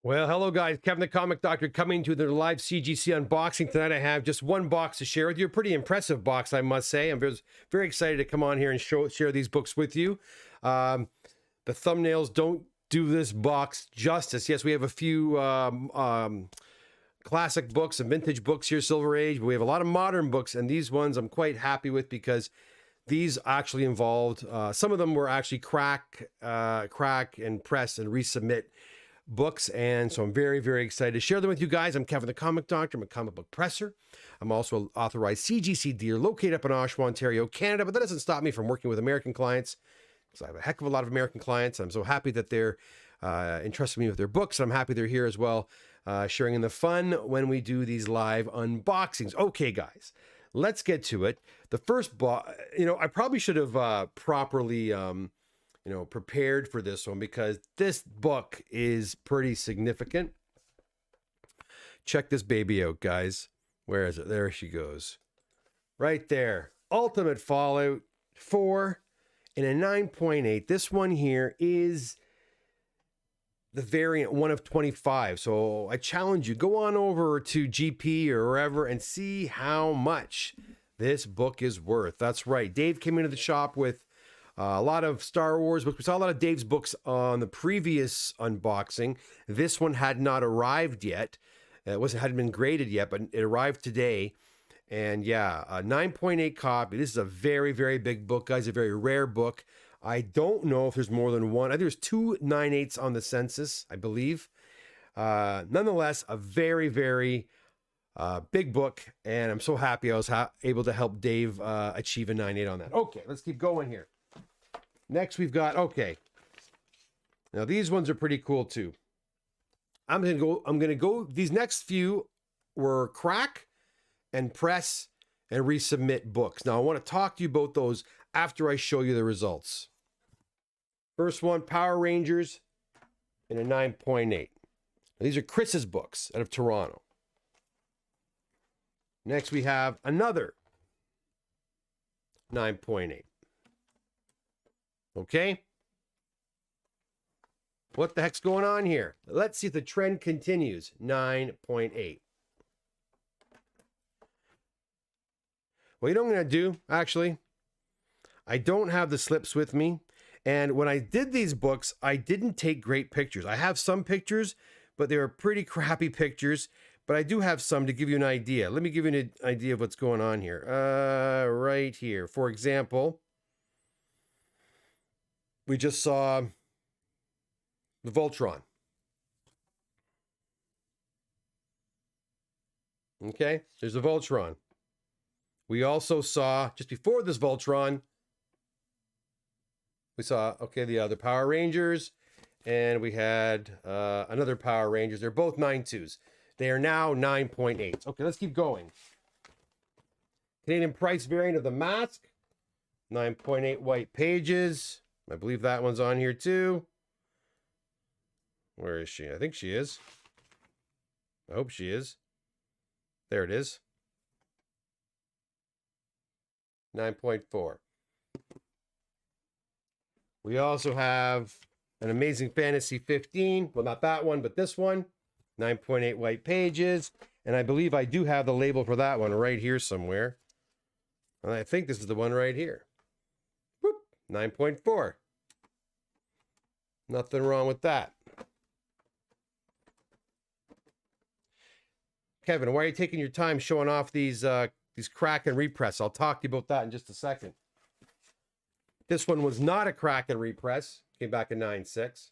Well, hello guys, Kevin the Comic Doctor coming to the live CGC unboxing tonight. I have just one box to share with you. A pretty impressive box, I must say. I'm very excited to come on here and share these books with you. The thumbnails don't do this box justice. Yes, we have a few classic books and vintage books here, Silver Age, but we have a lot of modern books, and these ones I'm quite happy with because these actually involved, some of them were actually crack and press and resubmit books, and so I'm very excited to share them with you guys. I'm Kevin the Comic Doctor. I'm a comic book presser. I'm also an authorized CGC dealer located up in Oshawa, Ontario, Canada, but that doesn't stop me from working with American clients, because I have a heck of a lot of American clients. I'm so happy that they're entrusting me with their books. I'm happy they're here as well, sharing in the fun when we do these live unboxings. Okay, guys, let's get to it. The first box, I probably should have properly prepared for this one, because this book is pretty significant. Check this baby out, guys. Where is it? There she goes. Right there. Ultimate Fallout 4 in a 9.8. This one here is the variant 1 of 25. So I challenge you, go on over to GP or wherever and see how much this book is worth. That's right. Dave came into the shop with a lot of Star Wars books. We saw a lot of Dave's books on the previous unboxing. This one had not arrived yet. Hadn't been graded yet, but it arrived today. And yeah, a 9.8 copy. This is a very big book, guys. A very rare book. I don't know if there's more than one. I think there's 2 9/8s on the census, I believe. Nonetheless, a very big book, and I'm so happy I was able to help Dave achieve a 9/8 on that. Okay, let's keep going here. Next, we've got, okay. Now, these ones are pretty cool, too. I'm going to go, these next few were crack and press and resubmit books. Now, I want to talk to you about those after I show you the results. First one, Power Rangers in a 9.8. These are Chris's books out of Toronto. Next, we have another 9.8. Okay, what the heck's going on here? Let's see if the trend continues. 9.8. Well, you know what I'm going to do, actually? I don't have the slips with me. And when I did these books, I didn't take great pictures. I have some pictures, but they were pretty crappy pictures. But I do have some to give you an idea. Let me give you an idea of what's going on here. Right here. For example, we just saw the Voltron. Okay, there's the Voltron. We also saw, just before this Voltron, we saw, okay, the other Power Rangers, and we had another Power Rangers. They're both 9.2s. They are now 9.8s. Okay, let's keep going. Canadian price variant of the Mask, 9.8 white pages. I believe that one's on here too. Where is she? I think she is. I hope she is. There it is. 9.4. We also have an Amazing Fantasy 15. Well, not that one, but this one. 9.8 white pages. And I believe I do have the label for that one right here somewhere. And I think this is the one right here. 9.4. Nothing wrong with that. Kevin, why are you taking your time showing off these crack and repress? I'll talk to you about that in just a second. This one was not a crack and repress. Came back in 9.6.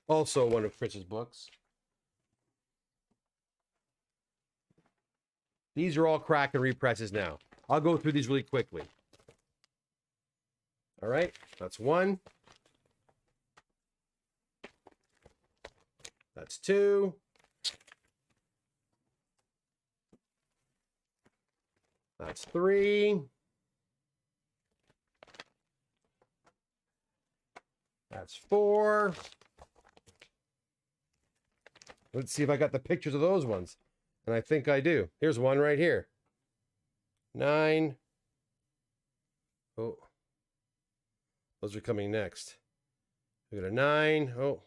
Also one of Chris's books. These are all crack and represses now. I'll go through these really quickly. All right, that's one. That's two. That's three. That's four. Let's see if I got the pictures of those ones. And I think I do. Here's one right here. 9. Oh. Those are coming next. We got a 9. Oh.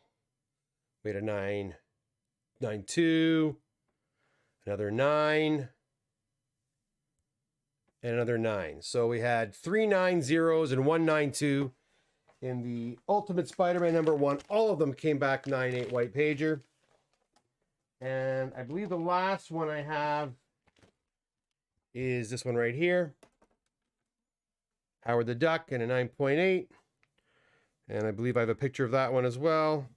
We had a 992, another 9, and another 9. So we had 3 9-0s and 1 9-2 in the Ultimate Spider-Man #1. All of them came back 9/8 white pager. And I believe the last one I have is this one right here. Howard the Duck and a 9.8. And I believe I have a picture of that one as well.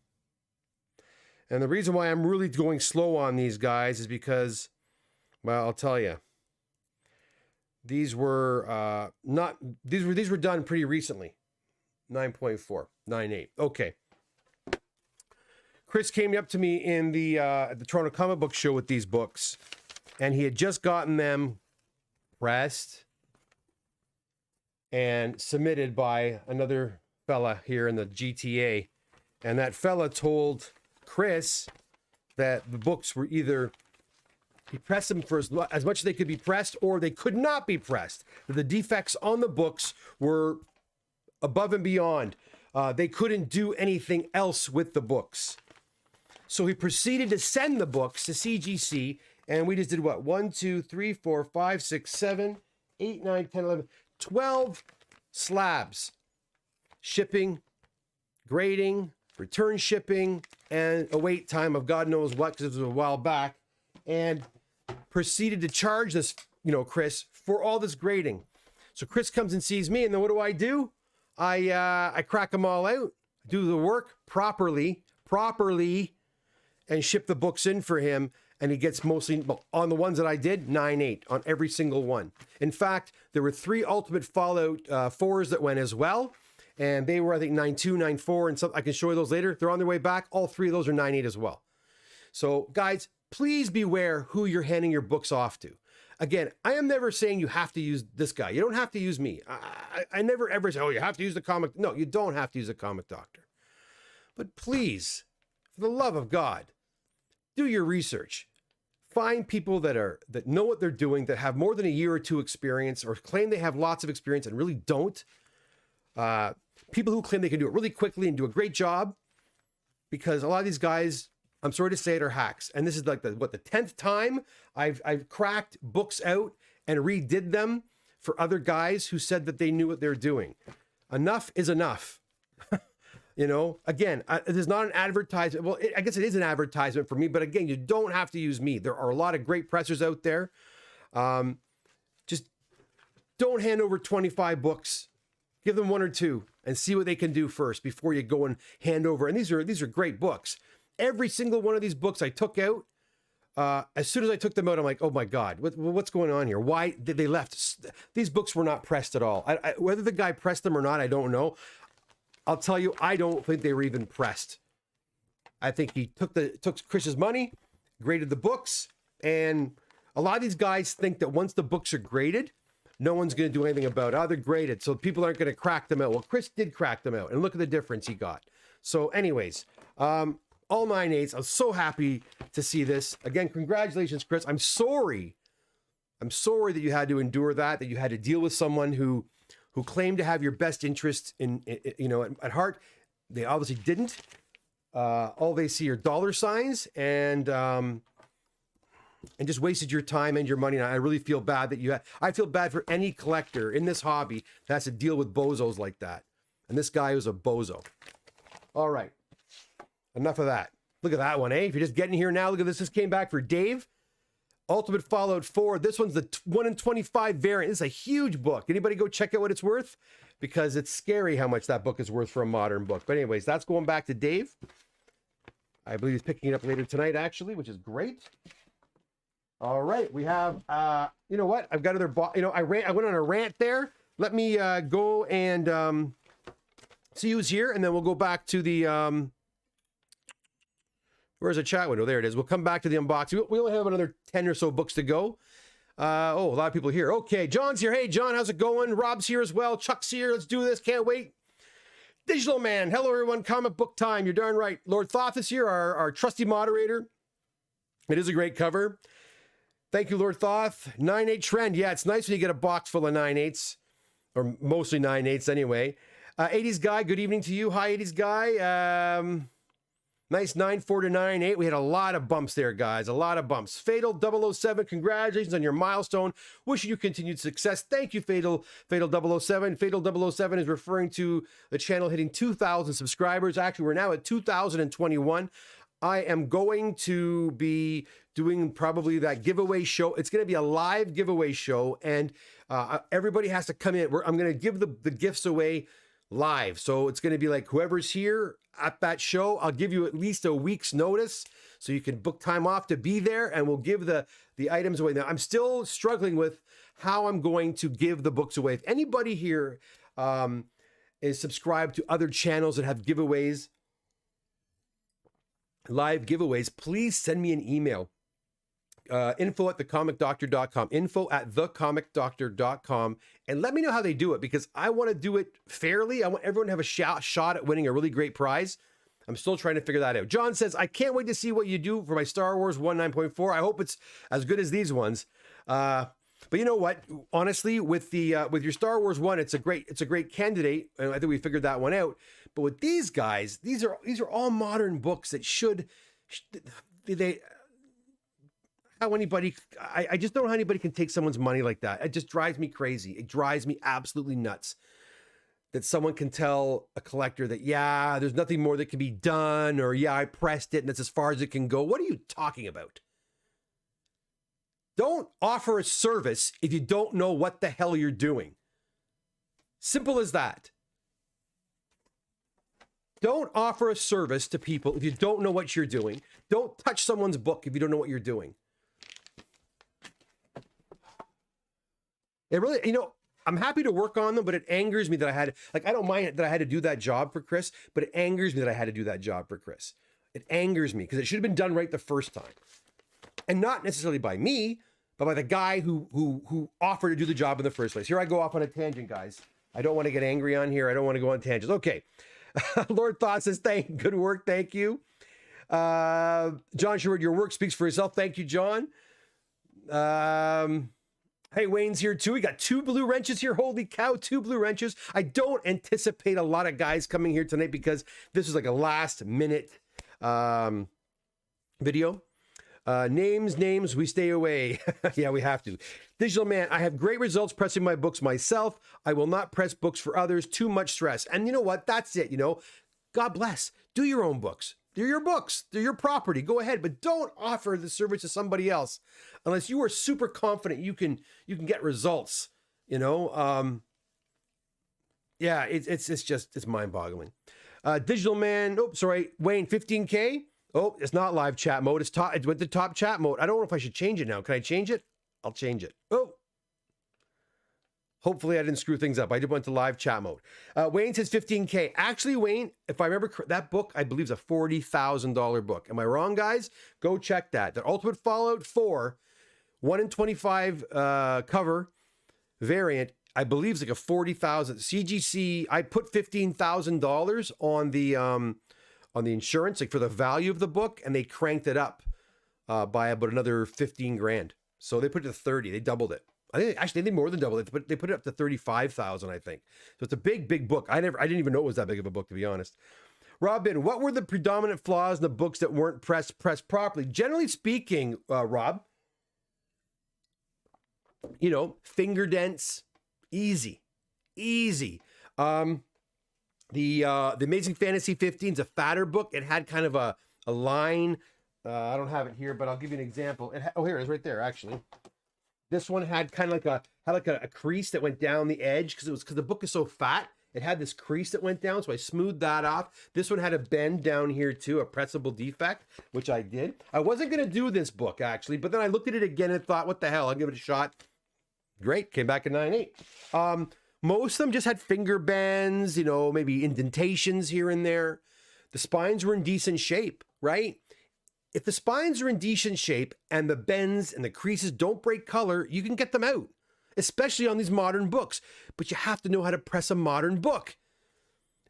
And the reason why I'm really going slow on these guys is because, well, I'll tell you. These were these were done pretty recently. 9.4, 9.8. Okay. Chris came up to me in the at the Toronto Comic Book Show with these books, and he had just gotten them pressed and submitted by another fella here in the GTA. And that fella told Chris that the books were either, he pressed them for as much as they could be pressed, or they could not be pressed. The defects on the books were above and beyond. They couldn't do anything else with the books. So he proceeded to send the books to CGC, and we just did what? 1, 2, 3, 4, 5, 6, 7, 8, 9, 10, 11, 12 slabs. Shipping, grading, return shipping, and a wait time of God knows what, because it was a while back, and proceeded to charge this, Chris, for all this grading. So Chris comes and sees me, and then what do? I crack them all out, do the work properly, and ship the books in for him, and he gets mostly, on the ones that I did, 9/8 on every single one. In fact, there were 3 Ultimate Fallout 4s that went as well, and they were, I think, 9/2, 9/4, and some, I can show you those later. They're on their way back. All 3 of those are 9/8 as well. So, guys, please beware who you're handing your books off to. Again, I am never saying you have to use this guy. You don't have to use me. I never ever say, oh, you have to use the comic. No, you don't have to use a comic doctor. But please, for the love of God, do your research. Find people that know what they're doing, that have more than a year or 2 experience, or claim they have lots of experience and really don't. People who claim they can do it really quickly and do a great job, because a lot of these guys, I'm sorry to say it, are hacks. And this is like the 10th time I've cracked books out and redid them for other guys who said that they knew what they're doing. Enough is enough. Again, it is not an advertisement. Well, I guess it is an advertisement for me, but again, you don't have to use me. There are a lot of great pressers out there. Just don't hand over 25 books. Give them 1 or 2 and see what they can do first before you go and hand over. And these are great books. Every single one of these books I took out, as soon as I took them out, I'm like, oh my God, what's going on here? Why did they left? These books were not pressed at all. Whether the guy pressed them or not, I don't know. I'll tell you, I don't think they were even pressed. I think he took Chris's money, graded the books, and a lot of these guys think that once the books are graded, no one's going to do anything about it. Oh, they're graded, so people aren't going to crack them out. Well, Chris did crack them out, and look at the difference he got. So anyways, all 9/8. I'm so happy to see this. Again, congratulations, Chris. I'm sorry that you had to endure that you had to deal with someone who claimed to have your best interest at heart. They obviously didn't. All they see are dollar signs and just wasted your time and your money. And I really feel bad that I feel bad for any collector in this hobby that has to deal with bozos like that. And this guy was a bozo. All right. Enough of that. Look at that one, eh? If you're just getting here now, look at this. This came back for Dave. Ultimate Fallout 4. This one's the 1 in 25 variant. This is a huge book. Anybody go check out what it's worth? Because it's scary how much that book is worth for a modern book. But anyways, that's going back to Dave. I believe he's picking it up later tonight, actually, which is great. All right, we have, you know what? I've got other, I went on a rant there. Let me go and see who's here, and then we'll go back to the, where's the chat window? There it is. We'll come back to the unboxing. We only have another 10 or so books to go. A lot of people here. Okay, John's here. Hey, John, how's it going? Rob's here as well. Chuck's here. Let's do this. Can't wait. Digital Man. Hello, everyone. Comic book time. You're darn right. Lord Thoth is here, our trusty moderator. It is a great cover. Thank you, Lord Thoth. 9/8 trend. Yeah, it's nice when you get a box full of 9/8s, or mostly 9/8s anyway. 80s Guy, good evening to you. Hi, 80s Guy. Nice 9.4 to 9.8. We had a lot of bumps there, guys. A lot of bumps. Fatal 007, congratulations on your milestone. Wishing you continued success. Thank you, Fatal 007. Fatal 007 is referring to the channel hitting 2,000 subscribers. Actually, we're now at 2,021. I am going to be doing probably that giveaway show. It's going to be a live giveaway show, and everybody has to come in. I'm going to give the gifts away live. So it's going to be like whoever's here at that show, I'll give you at least a week's notice so you can book time off to be there, and we'll give the items away. Now, I'm still struggling with how I'm going to give the books away. If anybody here is subscribed to other channels that have giveaways, live giveaways, please send me an email. info@thecomicdoctor.com, info@thecomicdoctor.com, and let me know how they do it, because I want to do it fairly. I want everyone to have a shot at winning a really great prize. I'm still trying to figure that out. John says, I can't wait to see what you do for my Star Wars 1 9.4. I hope it's as good as these ones. But you know what? Honestly, with your Star Wars 1, it's a great candidate, and I think we figured that one out. But with these guys, these are all modern books that I just don't know how anybody can take someone's money like that. It just drives me crazy. It drives me absolutely nuts that someone can tell a collector that, yeah, there's nothing more that can be done, or yeah, I pressed it and that's as far as it can go. What are you talking about? Don't offer a service if you don't know what the hell you're doing. Simple as that. Don't offer a service to people if you don't know what you're doing. Don't touch someone's book if you don't know what you're doing. It really, I'm happy to work on them, but it angers me that I don't mind that I had to do that job for Chris, but it angers me that I had to do that job for Chris. It angers me because it should have been done right the first time. And not necessarily by me, but by the guy who offered to do the job in the first place. Here I go off on a tangent, guys. I don't want to get angry on here. I don't want to go on tangents. Okay. Lord Thought says, good work. Thank you. John Sherwood, your work speaks for itself. Thank you, John. Hey, Wayne's here too. We got 2 blue wrenches here. Holy cow, 2 blue wrenches. I don't anticipate a lot of guys coming here tonight because this is like a last minute video. Names, we stay away. Yeah, we have to. Digital Man, I have great results pressing my books myself. I will not press books for others. Too much stress. And you know what? That's it. God bless. Do your own books. They're your books. They're your property. Go ahead, but don't offer the service to somebody else unless you are super confident you can get results. Yeah, it's mind-boggling. Digital Man, Wayne, 15K. Oh, it's not live chat mode. It went to top chat mode. I don't know if I should change it now. Can I change it? I'll change it. Oh. Hopefully I didn't screw things up. I did went to live chat mode. Wayne says 15K. Actually, Wayne, if I remember, that book, I believe, is a $40,000 book. Am I wrong, guys? Go check that. The Ultimate Fallout 4, 1 in 25 cover variant, I believe is like a $40,000. CGC, I put $15,000 on the insurance, like for the value of the book, and they cranked it up by about another 15 grand. So they put it to 30. They doubled it. I think actually they more than doubled it, but they put it up to 35,000, I think. So it's a big book. I didn't even know it was that big of a book, to be honest. Robin, what were the predominant flaws in the books that weren't pressed properly? Generally speaking, Rob, finger dents, easy. The Amazing Fantasy 15 is a fatter book. It had kind of a line. I don't have it here, but I'll give you an example. Here it is, right there, actually. This one had kind of like a crease that went down the edge because the book is so fat. It had this crease that went down, so I smoothed that off. This one had a bend down here too, a pressable defect, which I did. I wasn't going to do this book, actually, but then I looked at it again and thought, what the hell, I'll give it a shot. Great, came back at 9.8. Most of them just had finger bends, maybe indentations here and there. The spines were in decent shape, right? If the spines are in decent shape and the bends and the creases don't break color, you can get them out, especially on these modern books. But you have to know how to press a modern book.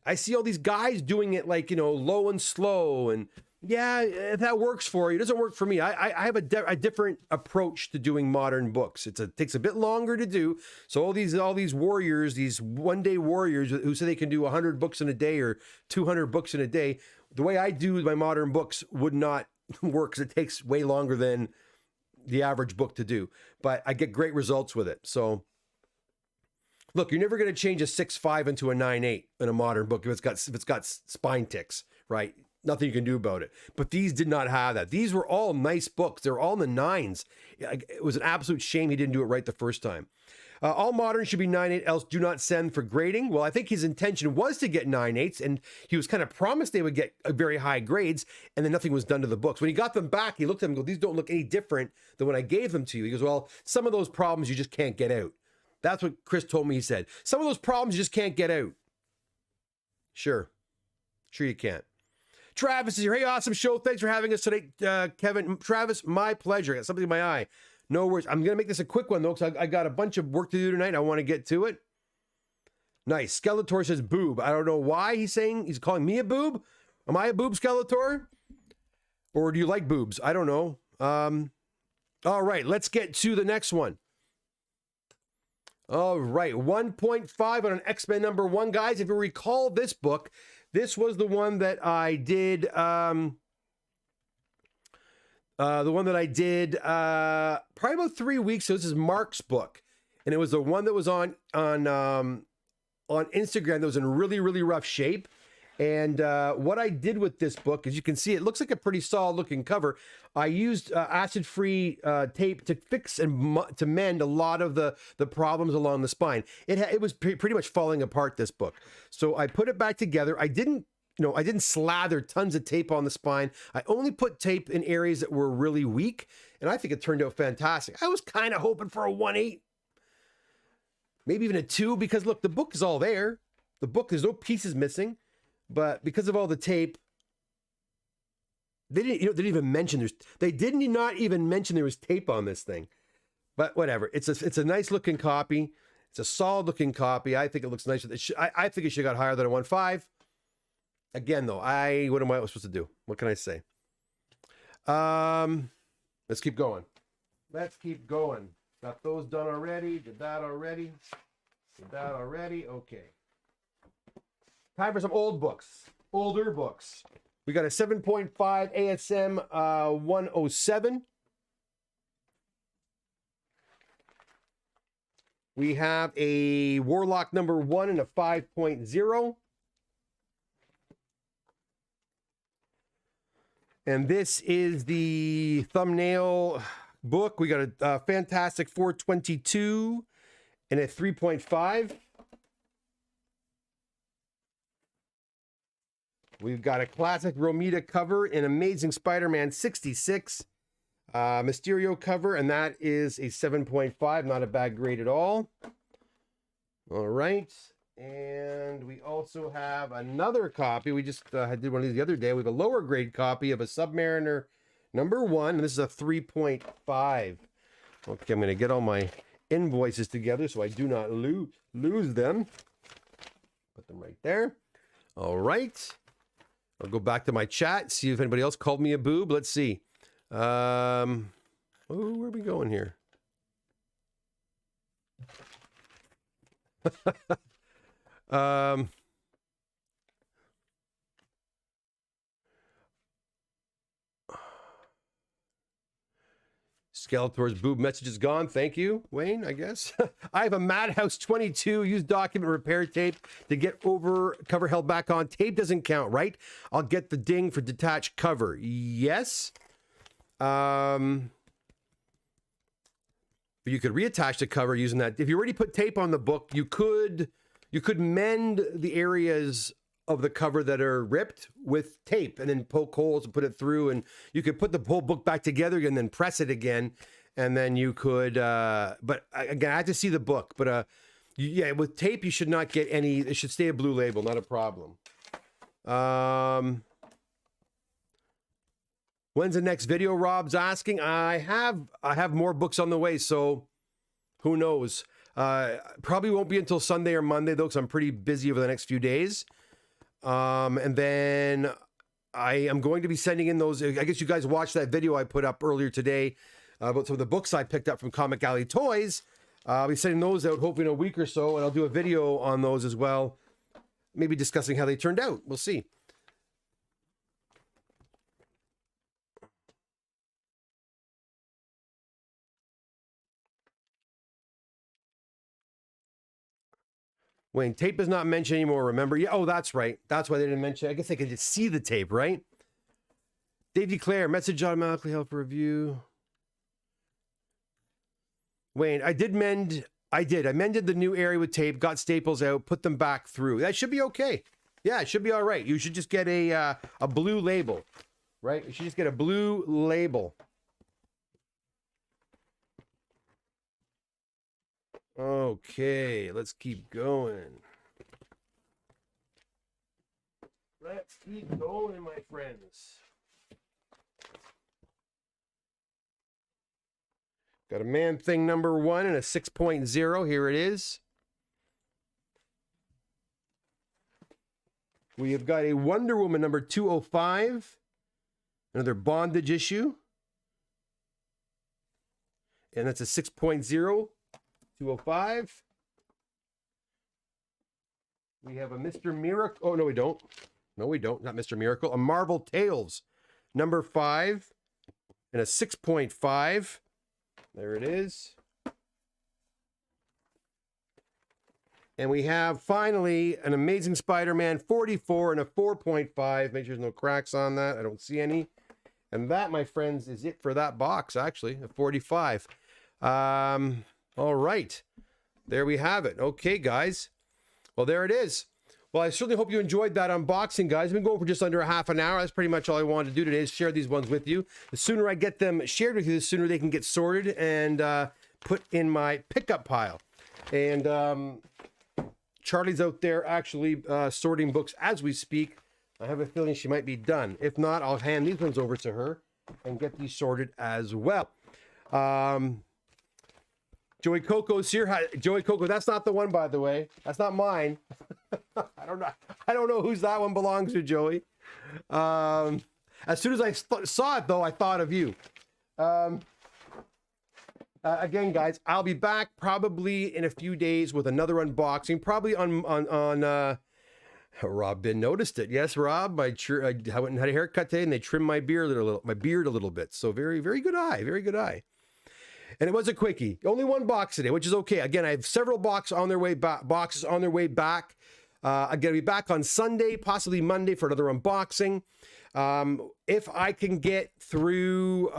I see all these guys doing it like, low and slow. And yeah, if that works for you, it doesn't work for me. I have a different approach to doing modern books. It takes a bit longer to do. So all these warriors, these one-day warriors who say they can do 100 books in a day or 200 books in a day, the way I do my modern books would not work because it takes way longer than the average book to do, but I get great results with it. So look, you're never going to change a 6.5 into a 9.8 in a modern book if it's got spine ticks, right? Nothing you can do about it. But these did not have that. These were all nice books. They're all in the 9s. It was an absolute shame he didn't do it right the first time. All modern should be 9.8, else do not send for grading. Well, I think his intention was to get 9.8s, and he was kind of promised they would get very high grades, and then nothing was done to the books. When he got them back, he looked at them and goes, these don't look any different than when I gave them to you. He goes, well, some of those problems you just can't get out. That's what Chris told me he said. Some of those problems you just can't get out. Sure. Sure you can't. Travis is here. Hey, awesome show. Thanks for having us today, Kevin. Travis, my pleasure. I got something in my eye. No worries. I'm going to make this a quick one, though, because I got a bunch of work to do tonight. I want to get to it. Nice. Skeletor says boob. I don't know why he's calling me a boob. Am I a boob, Skeletor? Or do you like boobs? I don't know. All right. Let's get to the next one. All right. 1.5 on an X-Men #1. Guys, if you recall this book, this was the one that I did... the one that I did probably about 3 weeks ago. This is Mark's book, and it was the one that was on Instagram that was in really, really rough shape. And what I did with this book, as you can see, it looks like a pretty solid looking cover. I used acid-free tape to fix and to mend a lot of the problems along the spine. It was pretty much falling apart, this book. So I put it back together. I didn't slather tons of tape on the spine. I only put tape in areas that were really weak, and I think it turned out fantastic. I was kind of hoping for a 1.8, maybe even a 2, because look, the book is all there. The book, there's no pieces missing, but because of all the tape, they didn't even mention they didn't not even mention there was tape on this thing. But whatever, it's a nice looking copy. It's a solid looking copy. I think it looks nice. I think it should have got higher than a 1.5. Again, though, what am I supposed to do? What can I say? Let's keep going. Let's keep going. Got those done already. Did that already. Did that already. Okay. Time for some old books. Older books. We got a 7.5 ASM 107. We have a Warlock #1 and a 5.0. And this is the thumbnail book. We got a fantastic 422 and a 3.5. We've got a classic Romita cover, an Amazing Spider-Man 66 Mysterio cover, and that is a 7.5. Not a bad grade at all. All right. And we also have another copy. We just did one of these the other day. We have a lower grade copy of a Submariner #1. And this is a 3.5. Okay, I'm going to get all my invoices together so I do not lose them. Put them right there. All right. I'll go back to my chat, see if anybody else called me a boob. Let's see. Where are we going here? Skeletor's boob message is gone. Thank you, Wayne, I guess. I have a Madhouse 22 used document repair tape to get over cover held back on. Tape doesn't count, right? I'll get the ding for detached cover. Yes. But you could reattach the cover using that. If you already put tape on the book, you could mend the areas of the cover that are ripped with tape and then poke holes and put it through, and you could put the whole book back together again and then press it again, and then you could but again, I have to see the book, but yeah, with tape you should not get any. It should stay a blue label, not a problem. When's the next video? Rob's asking. I have more books on the way, so who knows. Probably won't be until Sunday or Monday though, because I'm pretty busy over the next few days. And then I am going to be sending in those. I guess you guys watched that video I put up earlier today about some of the books I picked up from Comic Alley Toys. I'll be sending those out hopefully in a week or so, and I'll do a video on those as well, maybe discussing how they turned out. We'll see. Wayne, tape is not mentioned anymore, remember? Yeah, oh, that's right. That's why they didn't mention it. I guess they could just see the tape, right? Dave Declare, message automatically help review. Wayne, I mended the new area with tape, got staples out, put them back through. That should be okay. Yeah, it should be all right. You should just get a blue label, right? You should just get a blue label. Okay, let's keep going. Let's keep going, my friends. Got a Man-Thing number 1 and a 6.0. Here it is. We have got a Wonder Woman number 205. Another bondage issue. And that's a 6.0. 205. We have a Mr. Miracle. Oh, no, we don't. No, we don't. Not Mr. Miracle. A Marvel Tales number 5 and a 6.5. There it is. And we have finally an Amazing Spider-Man 44 and a 4.5. Make sure there's no cracks on that. I don't see any. And that, my friends, is it for that box, actually, a 45. All right. There we have it. Okay, guys. Well, there it is. Well, I certainly hope you enjoyed that unboxing, guys. I've been going for just under a half an hour. That's pretty much all I wanted to do today is share these ones with you. The sooner I get them shared with you, the sooner they can get sorted and put in my pickup pile. And Charlie's out there actually sorting books as we speak. I have a feeling she might be done. If not, I'll hand these ones over to her and get these sorted as well. Joey Coco's here. Hi, Joey Coco, that's not the one, by the way. That's not mine. I don't know whose that one belongs to, Joey. As soon as I saw it, though, I thought of you. Again, guys, I'll be back probably in a few days with another unboxing. Probably on Rob Ben noticed it. Yes, Rob. I went and had a haircut today, and they trimmed my beard a little bit. So very, very good eye. Very good eye. And it was a quickie. Only one box today, which is okay. Again, I have several boxes on their way back. I'm going to be back on Sunday, possibly Monday for another unboxing. If I can get through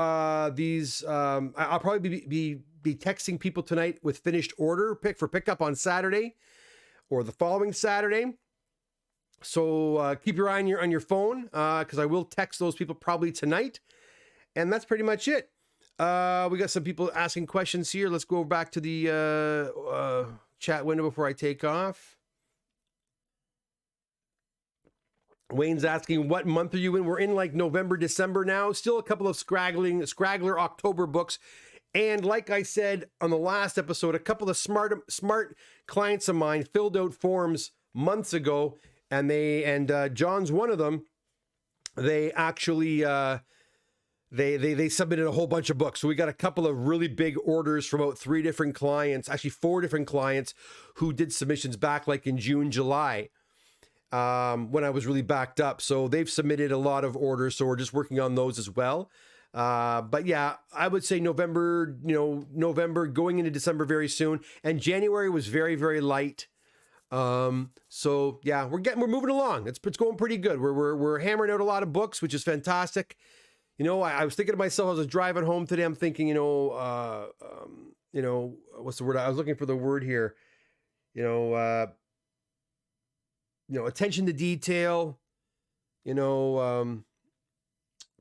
these, I'll probably be texting people tonight with finished order pickup on Saturday or the following Saturday. So keep your eye on your phone because I will text those people probably tonight. And that's pretty much it. We got some people asking questions here. Let's go back to the chat window before I take off. Wayne's asking, what month are you in? We're in like November, December now. Still a couple of scraggler October books. And like I said on the last episode, a couple of smart clients of mine filled out forms months ago. And John's one of them. They actually... They submitted a whole bunch of books. So we got a couple of really big orders from about 3 different clients, actually 4 different clients who did submissions back like in June, July, when I was really backed up. So they've submitted a lot of orders. So we're just working on those as well. But yeah, I would say November going into December very soon. And January was very, very light. So yeah, we're moving along. It's going pretty good. We're hammering out a lot of books, which is fantastic. You know, I was thinking to myself, I was driving home today, I'm thinking, what's the word? I was looking for the word here. Attention to detail,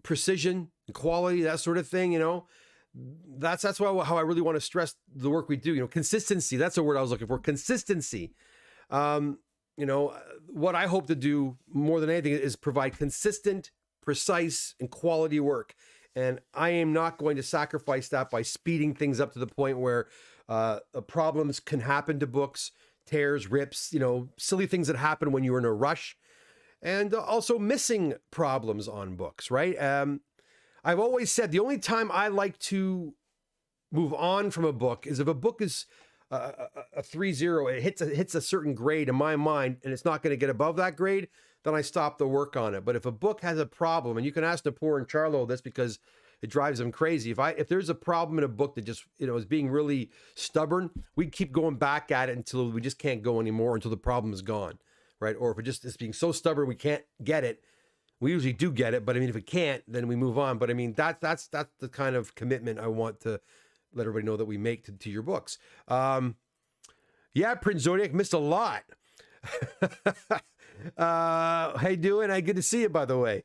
precision, quality, that sort of thing, That's how I really want to stress the work we do. Consistency, that's the word I was looking for. Consistency. What I hope to do more than anything is provide consistent, precise, and quality work. And I am not going to sacrifice that by speeding things up to the point where problems can happen to books, tears, rips, silly things that happen when you're in a rush, and also missing problems on books, right? I've always said the only time I like to move on from a book is if a book is a 3.0, it hits a certain grade in my mind, and it's not going to get above that grade, then I stop the work on it. But if a book has a problem, and you can ask Napur and Charlo this because, It drives them crazy. If there's a problem in a book that just, is being really stubborn, we keep going back at it until we just can't go anymore, until the problem is gone, right? Or if it's being so stubborn we can't get it. We usually do get it, but I mean, if it can't, then we move on. But I mean, that's the kind of commitment I want to let everybody know that we make to your books. Yeah, Prince Zodiac missed a lot. How you doing? Good to see you, by the way.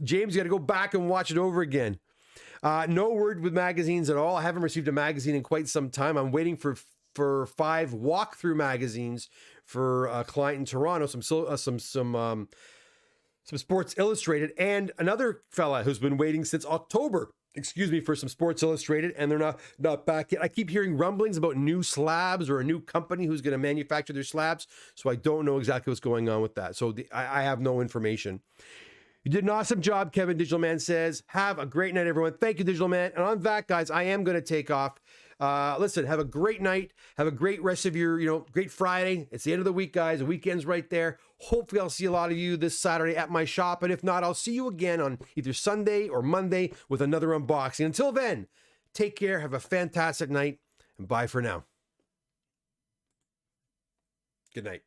James, you got to go back and watch it over again. No word with magazines at all. I haven't received a magazine in quite some time. I'm waiting for 5 walkthrough magazines for a client in Toronto. Some Sports Illustrated, and another fella who's been waiting since October, for some Sports Illustrated, and they're not back yet. I keep hearing rumblings about new slabs or a new company who's going to manufacture their slabs, so I don't know exactly what's going on with that. So I have no information. You did an awesome job, Kevin. Digital Man says. Have a great night, everyone. Thank you, Digital Man. And on that, guys, I am going to take off. Listen, have a great night. Have a great rest of your, great Friday. It's the end of the week, guys. The weekend's right there. Hopefully I'll see a lot of you this Saturday at my shop. And if not, I'll see you again on either Sunday or Monday with another unboxing. Until then, take care. Have a fantastic night. And bye for now. Good night.